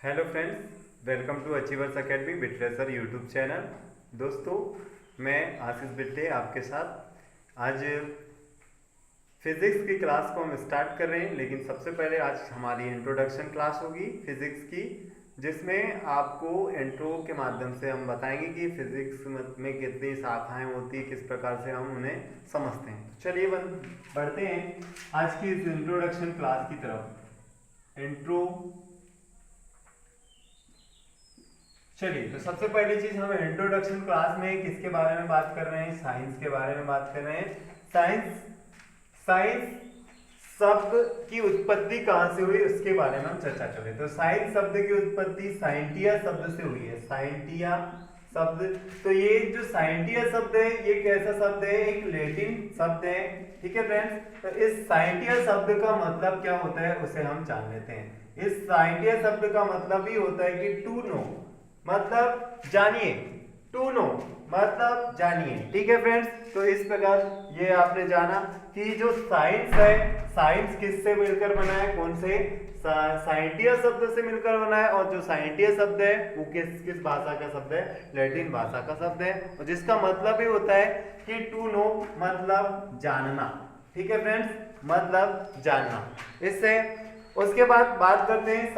Hello friends, welcome to achievers academy बिटरेसर YouTube channel. दोस्तों, मैं आशीष बिट्टे आपके साथ आज फिज़िक्स की क्लास को हम स्टार्ट कर रहे हैं। लेकिन सबसे पहले आज हमारी इंट्रोडक्शन क्लास होगी फिज़िक्स की, जिसमें आपको इंट्रो के माध्यम से हम बताएंगे कि फिज़िक्स में कितनी शाखाएं होती है, किस प्रकार से हम उन्हें समझते हैं। तो चलिए बढ़ते हैं आज की इस इंट्रोडक्शन क्लास की तरफ। इंट्रो चलिए, तो सबसे पहली चीज हम इंट्रोडक्शन क्लास में किसके बारे में बात कर रहे हैं? साइंस के बारे में बात कर रहे हैं। साइंस शब्द की उत्पत्ति कहां से हुई उसके बारे में हम चर्चा कर रहे हैं। तो साइंस शब्द की उत्पत्ति साइंटिया शब्द से हुई है। साइंटिया शब्द, तो ये जो साइंटिया शब्द है ये कैसा शब्द है? एक लैटिन शब्द है। ठीक है फ्रेंड्स, तो इस साइंटिया शब्द का मतलब क्या होता है उसे हम जान लेते हैं। इस साइंटिया शब्द का मतलब ही होता है कि टू नो, मतलब जानिए। टू नो मतलब जानिए। ठीक है फ्रेंड्स, तो इस प्रकार ये आपने जाना कि जो साइंस है, साइंस किससे मिलकर बना है? कौन से? साइंटिया शब्द से मिलकर बना है। और जो साइंटिया शब्द है वो किस भाषा का शब्द है? लैटिन भाषा का शब्द है, और जिसका मतलब ही होता है कि टू नो मतलब जानना। ठीक है फ्रेंड्स, मतलब जानना। इससे उसके बाद बात करते हैं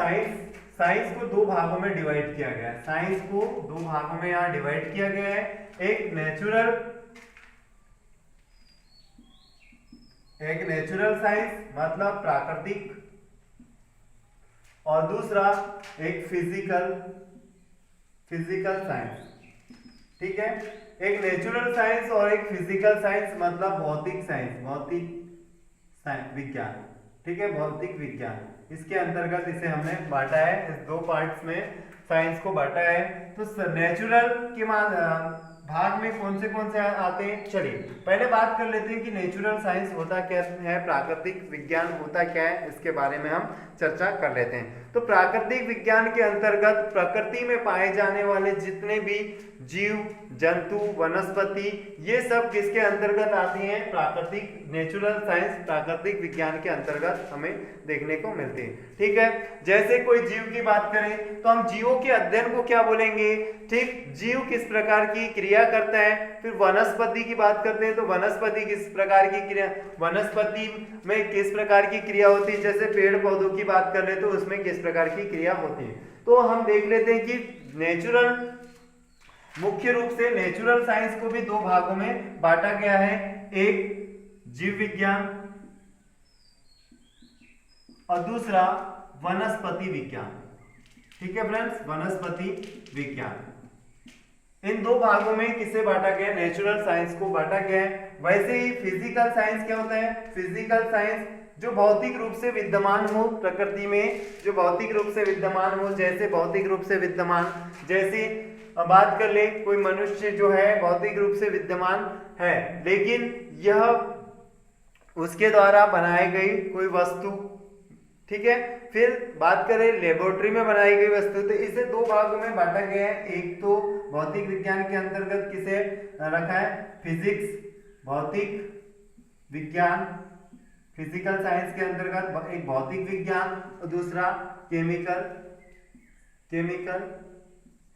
साइंस को दो भागों में डिवाइड किया गया है। साइंस को दो भागों में यहाँ डिवाइड किया गया है। एक नेचुरल साइंस मतलब प्राकृतिक, और दूसरा एक फिजिकल साइंस। ठीक है, एक नेचुरल साइंस और एक फिजिकल साइंस मतलब भौतिक विज्ञान। ठीक है, भौतिक विज्ञान, इसके अंतर्गत इसे हमने बांटा है। इस दो पार्ट्स में साइंस को बांटा है। तो नेचुरल के भाग में कौन से आते हैं? चलिए पहले बात कर लेते हैं कि नेचुरल साइंस होता क्या है, प्राकृतिक विज्ञान होता क्या है, इसके बारे में हम चर्चा कर लेते हैं। तो प्राकृतिक विज्ञान के अंतर्गत प्रकृति में पाए जाने वाले जितने भी जीव जंतु वनस्पति, ये सब किसके अंतर्गत आती हैं? नेचुरल साइंस प्राकृतिक विज्ञान के अंतर्गत हमें देखने को मिलती है। ठीक है, जैसे कोई जीव की बात करें तो हम जीवों के अध्ययन को क्या बोलेंगे? ठीक, जीव किस प्रकार की क्रिया करता है। फिर वनस्पति की बात करते हैं तो वनस्पति किस प्रकार की क्रिया, वनस्पति में किस प्रकार की क्रिया होती है। जैसे पेड़ पौधों की बात कर ले तो उसमें किस प्रकार की क्रिया होती है। तो हम देख लेते हैं कि मुख्य रूप से नेचुरल साइंस को भी दो भागों में बांटा गया है। एक जीव विज्ञान और दूसरा वनस्पति विज्ञान। ठीक है फ्रेंड्स, वनस्पति विज्ञान। इन दो भागों में किसे बांटा गया? नेचुरल साइंस को बांटा गया है। वैसे ही फिजिकल साइंस क्या होता है? फिजिकल साइंस जो भौतिक रूप से विद्यमान हो प्रकृति में, जो भौतिक रूप से विद्यमान हो, जैसे भौतिक रूप से विद्यमान, जैसे बात कर ले कोई मनुष्य जो है भौतिक रूप से विद्यमान है, लेकिन यह उसके द्वारा बनाई गई कोई वस्तु। ठीक है, फिर बात करें लेबोरेटरी में बनाई गई वस्तु, तो इसे दो भागों में बांटा गया है। एक तो भौतिक विज्ञान के अंतर्गत किसे रखा है? फिजिक्स, भौतिक विज्ञान, फिजिकल साइंस के अंतर्गत एक भौतिक विज्ञान और दूसरा केमिकल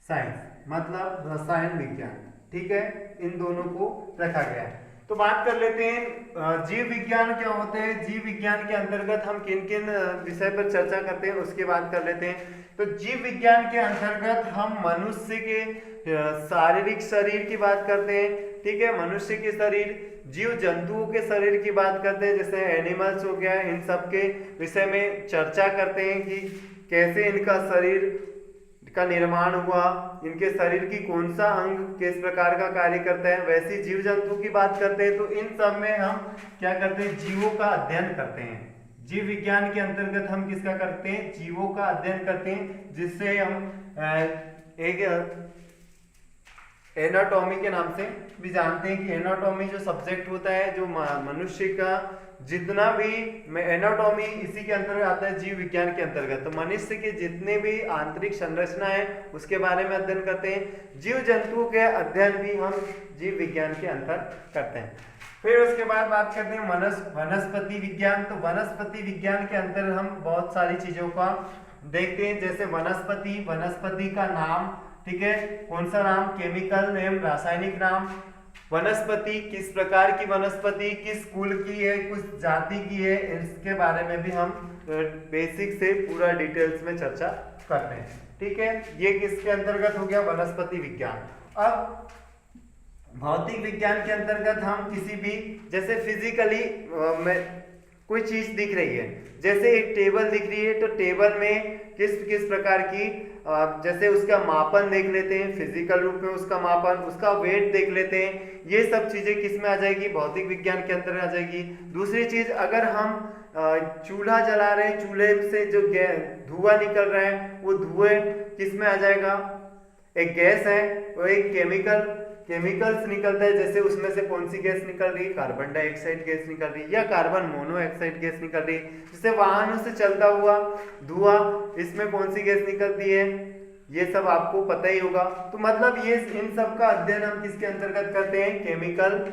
साइंस मतलब रसायन विज्ञान। ठीक है, इन दोनों को रखा गया है। तो बात कर लेते हैं जीव विज्ञान क्या होते हैं। जीव विज्ञान के अंतर्गत हम किन किन विषय पर चर्चा करते हैं उसके बात कर लेते हैं। तो जीव विज्ञान के अंतर्गत हम मनुष्य के शारीरिक शरीर की बात करते हैं। ठीक है, मनुष्य के शरीर, जीव जंतुओं के शरीर की बात करते हैं, जैसे एनिमल्स हो गया, इन सब के विषय में चर्चा करते हैं कि कैसे इनका शरीर का निर्माण हुआ, इनके शरीर की कौन सा अंग किस प्रकार का कार्य करता है। वैसे जीव जंतु की बात करते हैं तो इन सब में हम क्या करते हैं? जीवों का अध्ययन करते हैं। जीव विज्ञान के अंतर्गत हम किसका करते हैं? जीवों का अध्ययन करते हैं, जिससे हम एक एनाटॉमी के नाम से भी जानते हैं कि एनाटॉमी जो सब्जेक्ट होता है, जो मनुष्य का जितना भी एनाटॉमी इसी के अंतर्गत आता है, जीव विज्ञान के अंतर्गत। तो मनुष्य के जितने भी आंतरिक संरचना है उसके बारे में अध्ययन करते हैं। जीव जंतुओं के अध्ययन भी हम जीव विज्ञान के अंतर्गत करते हैं। फिर उसके बाद बात करते हैं वनस्पति विज्ञान। तो वनस्पति विज्ञान के अंतर्गत हम बहुत सारी चीजों का देखते हैं, जैसे वनस्पति, वनस्पति का नाम, ठीक है, कौन सा नाम, केमिकल नेम, रासायनिक नाम, वनस्पति किस प्रकार की वनस्पति, किस कुल की है, किस जाति की है, इसके बारे में भी हम बेसिक से पूरा डिटेल्स में चर्चा करते हैं, ठीक है। ये किसके अंतर्गत हो गया, वनस्पति विज्ञान। अब भौतिक विज्ञान के अंतर्गत हम किसी भी, जैसे फिजिकली कोई चीज दिख रही है, जैसे एक टेबल दिख रही है, तो टेबल में किस किस प्रकार की, जैसे उसका मापन देख लेते हैं, फिजिकल रूप में उसका मापन, उसका वेट देख लेते हैं, ये सब चीजें किस में आ जाएगी, भौतिक विज्ञान के अंतर्गत आ जाएगी। दूसरी चीज, अगर हम चूल्हा जला रहे हैं, चूल्हे से जो धुआं निकल रहा है, वो धुएं किस में आ जाएगा, एक गैस है, वो एक केमिकल्स निकलता है, जैसे उसमें से कौन सी गैस निकल रही है, कार्बन डाइऑक्साइड गैस निकल रही है या कार्बन मोनोऑक्साइड गैस निकल रही है। जैसे वाहनों से चलता हुआ धुआं, इसमें कौन सी गैस निकलती है, ये सब आपको पता ही होगा। तो मतलब ये इन सब का अध्ययन हम किसके अंतर्गत करते हैं, केमिकल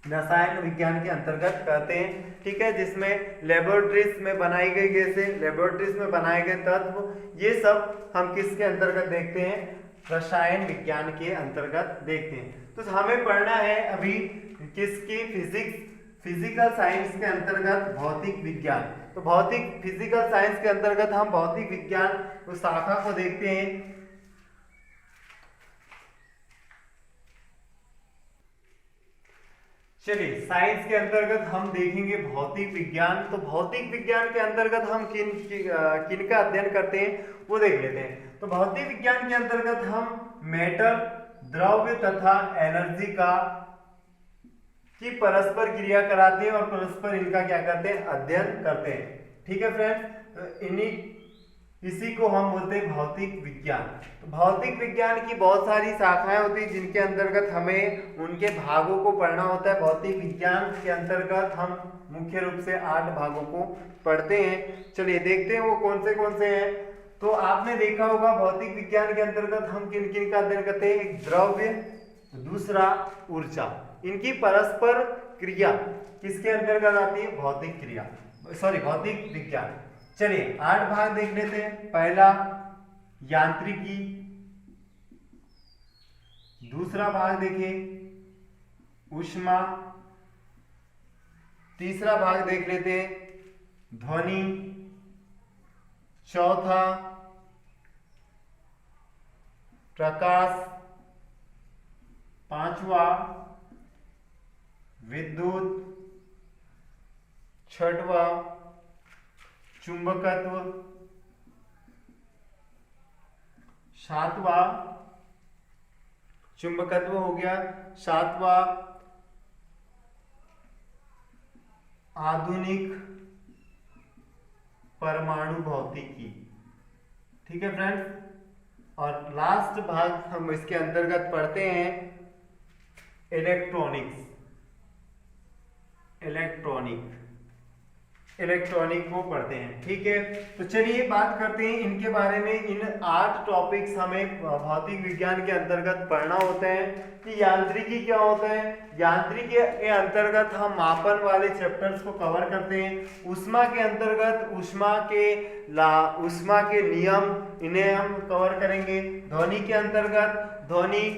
रसायन विज्ञान के अंतर्गत करते हैं, ठीक है, जिसमें लेबोरेटरीज में बनाई गई गैसें, लेबोरेटरीज में बनाए गए तत्व, ये सब हम किसके अंतर्गत देखते हैं, रसायन विज्ञान के अंतर्गत देखते हैं। तो हमें पढ़ना है अभी किसकी, फिजिकल साइंस के अंतर्गत भौतिक विज्ञान। तो भौतिक फिजिकल साइंस के अंतर्गत हम भौतिक विज्ञान उस शाखा को देखते हैं। चलिए, साइंस के अंतर्गत हम देखेंगे भौतिक विज्ञान। तो भौतिक विज्ञान के अंतर्गत हम किन का अध्ययन करते हैं वो देख लेते हैं। तो भौतिक विज्ञान के अंतर्गत हम मैटर, द्रव्य तथा एनर्जी की परस्पर क्रिया कराते हैं और परस्पर इनका क्या करते हैं, अध्ययन करते हैं, ठीक है फ्रेंड्स। इसी को हम बोलते हैं भौतिक विज्ञान। तो भौतिक विज्ञान की बहुत सारी शाखाएं होती हैं, जिनके अंतर्गत हमें उनके भागों को पढ़ना होता है। भौतिक विज्ञान के अंतर्गत हम मुख्य रूप से 8 भागों को पढ़ते हैं। चलिए देखते हैं वो कौन से हैं। तो आपने देखा होगा भौतिक विज्ञान के अंतर्गत हम किन किन का अध्ययन करते हैं, एक द्रव्य, दूसरा ऊर्जा, इनकी परस्पर क्रिया किसके अंतर्गत आती है, भौतिक विज्ञान। चलिए 8 भाग देख लेते हैं। पहला यांत्रिकी, दूसरा भाग देखिए ऊष्मा, तीसरा भाग देख लेते हैं ध्वनि, चौथा प्रकाश, पांचवा विद्युत, छठवा चुंबकत्व, सातवां चुंबकत्व हो गया, सातवां आधुनिक परमाणु भौतिकी, ठीक है फ्रेंड्स। और लास्ट भाग हम इसके अंतर्गत पढ़ते हैं इलेक्ट्रॉनिक को पढ़ते हैं, ठीक है। तो चलिए बात करते हैं इनके बारे में। इन 8 टॉपिक्स हमें भौतिक विज्ञान के अंतर्गत पढ़ना होता है कि यांत्रिकी क्या होता है। यांत्रिकी के अंतर्गत हम मापन वाले चैप्टर्स को कवर करते हैं। ऊष्मा के अंतर्गत ऊष्मा के नियम, इन्हें हम कवर करेंगे। ध्वनि के अंतर्गत ध्वनि,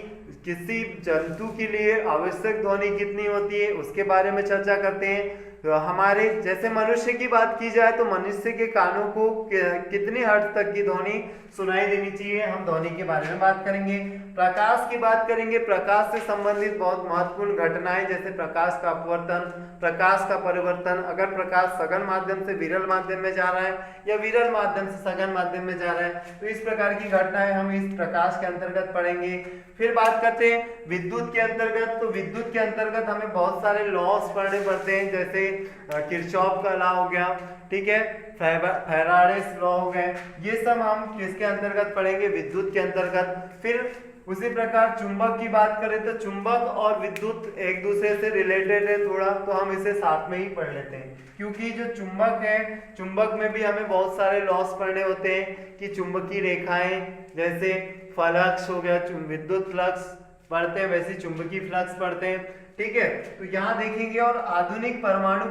किसी जंतु के लिए आवश्यक ध्वनि कितनी होती है उसके बारे में चर्चा करते हैं। तो हमारे जैसे मनुष्य की बात की जाए तो मनुष्य के कानों को कितनी हर्ट्ज तक की ध्वनि सुनाई देनी चाहिए, हम ध्वनि के बारे में बात करेंगे। प्रकाश की बात करेंगे, प्रकाश से संबंधित बहुत महत्वपूर्ण घटनाएं, जैसे प्रकाश का अपवर्तन, प्रकाश का परिवर्तन, अगर प्रकाश सघन माध्यम से विरल माध्यम में जा रहा है या विरल माध्यम से सघन माध्यम में जा रहा है, तो इस प्रकार की घटनाएं हम इस प्रकाश के अंतर्गत पढ़ेंगे। फिर बात करते हैं विद्युत के अंतर्गत। तो विद्युत के अंतर्गत हमें बहुत सारे लॉस पढ़ने पड़ते हैं, जैसे किरचॉफ का लॉ हो गया, ठीक है, फैराडेस लॉ हो गए, ये सब हम किसके अंतर्गत पढ़ेंगे, विद्युत के अंतर्गत। फिर उसी प्रकार चुंबक की बात करें तो चुंबक और विद्युत एक दूसरे से रिलेटेड है थोड़ा, तो हम इसे साथ में ही पढ़ लेते हैं, क्योंकि जो चुंबक है, चुंबक में भी हमें बहुत सारे लॉस पढ़ने होते हैं कि चुंबकीय रेखाएं, जैसे फ्लक्स हो गया, विद्युत फ्लक्स पढ़ते हैं, वैसे चुंबकीय फ्लक्स पढ़ते हैं, ठीक है। तो यहाँ देखेंगे। और आधुनिक परमाणु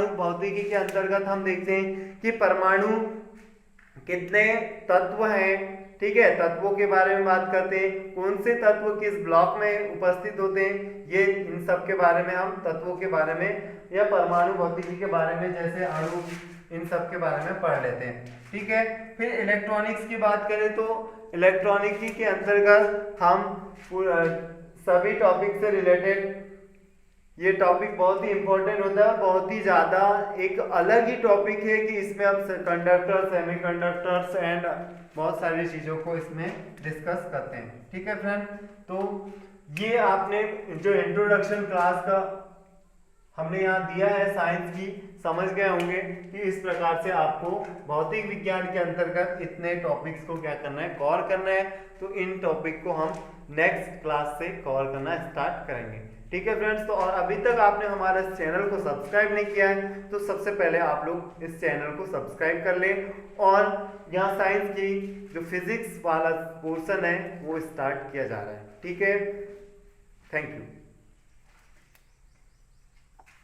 भौतिकी के अंतर्गत हम देखते हैं कि परमाणु कितने तत्व हैं, ठीक है, तत्वों के बारे में बात करते हैं, कौन से तत्व किस ब्लॉक में उपस्थित होते हैं, ये इन सब के बारे में हम तत्वों के बारे में या परमाणु भौतिकी के बारे में जैसे अणु इन सब के बारे में पढ़ लेते हैं, ठीक है। फिर इलेक्ट्रॉनिक्स की बात करें तो इलेक्ट्रॉनिकी के अंतर्गत हम सभी टॉपिक से रिलेटेड, ये टॉपिक बहुत ही इंपॉर्टेंट होता है, बहुत ही ज़्यादा एक अलग ही टॉपिक है कि इसमें हम कंडक्टर, सेमीकंडक्टर्स एंड बहुत सारी चीज़ों को इसमें डिस्कस करते हैं, ठीक है फ्रेंड। तो ये आपने जो इंट्रोडक्शन क्लास का हमने यहाँ दिया है साइंस की, समझ गए होंगे कि इस प्रकार से आपको भौतिक विज्ञान के अंतर्गत इतने टॉपिक्स को क्या करना है, कवर करना है। तो इन टॉपिक को हम नेक्स्ट क्लास से कवर करना स्टार्ट करेंगे, ठीक है फ्रेंड्स। तो और अभी तक आपने हमारे इस चैनल को सब्सक्राइब नहीं किया है तो सबसे पहले आप लोग इस चैनल को सब्सक्राइब कर लें, और यहाँ साइंस की जो फिजिक्स वाला पोर्शन है वो स्टार्ट किया जा रहा है, ठीक है। Thank you.